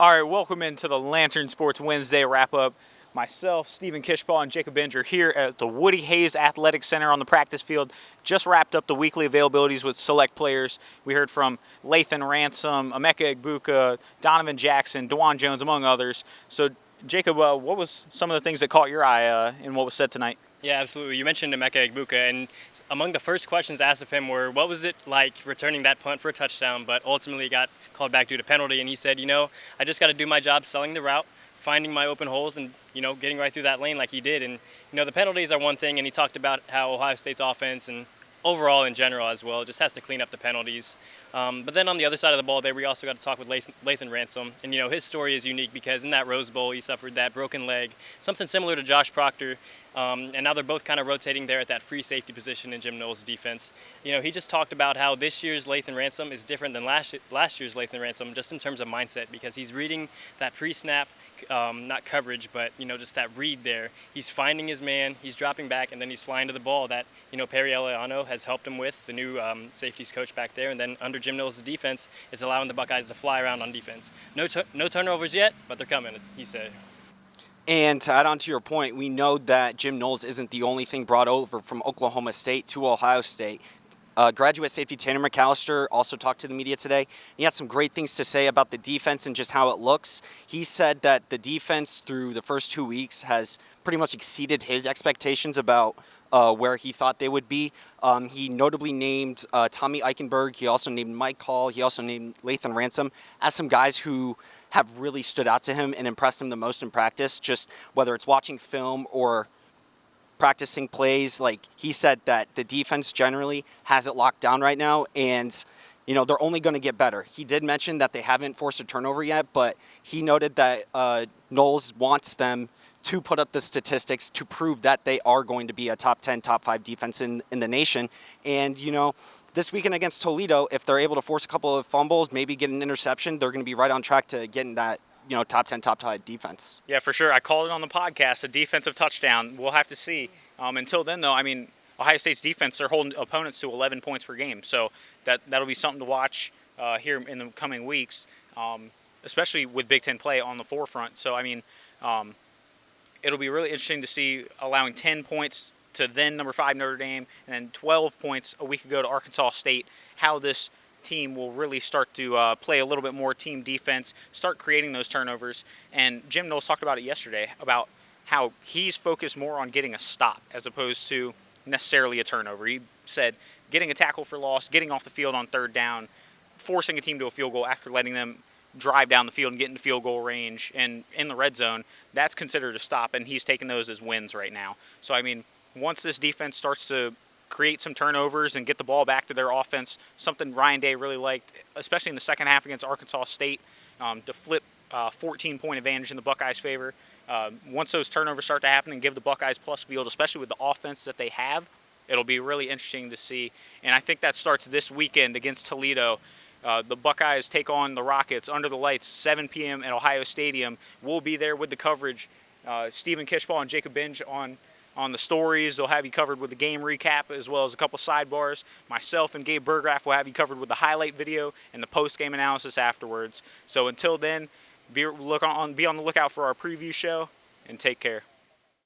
All right, welcome into the Lantern Sports Wednesday wrap-up. Myself, Stephen Kishpaugh, and Jacob Benge are here at the Woody Hayes Athletic Center on the practice field. Just wrapped up the weekly availabilities with select players. We heard from Lathan Ransom, Emeka Egbuka, Donovan Jackson, DeJuan Jones, among others. So, Jacob, what was some of the things that caught your eye in what was said tonight? Yeah, absolutely. You mentioned Emeka Egbuka, and among the first questions asked of him were, what was it like returning that punt for a touchdown, but ultimately got called back due to penalty, and he said, I just got to do my job selling the route, finding my open holes, and, getting right through that lane like he did. And, the penalties are one thing, and he talked about how Ohio State's offense and overall in general as well just has to clean up the penalties. But then on the other side of the ball there, we also got to talk with Lathan Ransom. And, his story is unique because in that Rose Bowl, he suffered that broken leg, something similar to Josh Proctor. And now they're both kind of rotating there at that free safety position in Jim Knowles' defense. He just talked about how this year's Lathan Ransom is different than last year's Lathan Ransom just in terms of mindset, because he's reading that pre-snap, not coverage, but, just that read there. He's finding his man, he's dropping back, and then he's flying to the ball that, Perry Eliano has helped him with, the new safeties coach back there. And then under Jim Knowles' defense, it's allowing the Buckeyes to fly around on defense. No turnovers yet, but they're coming, he said. And to add on to your point, we know that Jim Knowles isn't the only thing brought over from Oklahoma State to Ohio State. Graduate safety Tanner McAllister also talked to the media today. He had some great things to say about the defense and just how it looks. He said that the defense through the first 2 weeks has pretty much exceeded his expectations about where he thought they would be. He notably named Tommy Eichenberg. He also named Mike Hall. He also named Lathan Ransom as some guys who have really stood out to him and impressed him the most in practice, just whether it's watching film or practicing plays. Like, he said that the defense generally has it locked down right now, and they're only going to get better. He did mention that they haven't forced a turnover yet, but he noted that Knowles wants them to put up the statistics to prove that they are going to be a top 10, top 5 defense in the nation. And, this weekend against Toledo, if they're able to force a couple of fumbles, maybe get an interception, they're going to be right on track to getting that, top 10, top 5 defense. Yeah, for sure. I called it on the podcast, a defensive touchdown. We'll have to see. Until then, though, Ohio State's defense, they're holding opponents to 11 points per game. So that'll be something to watch here in the coming weeks, especially with Big Ten play on the forefront. So, it'll be really interesting to see allowing 10 points to then number 5 Notre Dame, and then 12 points a week ago to Arkansas State, how this team will really start to play a little bit more team defense, start creating those turnovers. And Jim Knowles talked about it yesterday, about how he's focused more on getting a stop as opposed to necessarily a turnover. He said getting a tackle for loss, getting off the field on third down, forcing a team to a field goal after letting them drive down the field and get into field goal range and in the red zone, that's considered a stop, and he's taking those as wins right now. So, once this defense starts to create some turnovers and get the ball back to their offense, something Ryan Day really liked, especially in the second half against Arkansas State, to flip 14-point advantage in the Buckeyes' favor. Once those turnovers start to happen and give the Buckeyes plus field, especially with the offense that they have, it'll be really interesting to see. And I think that starts this weekend against Toledo. The Buckeyes take on the Rockets under the lights, 7 p.m. at Ohio Stadium. We'll be there with the coverage. Stephen Kishpaugh and Jacob Benge on the stories. They'll have you covered with the game recap as well as a couple sidebars. Myself and Gabe Burgraff will have you covered with the highlight video and the post-game analysis afterwards. So until then, be on the lookout for our preview show, and take care.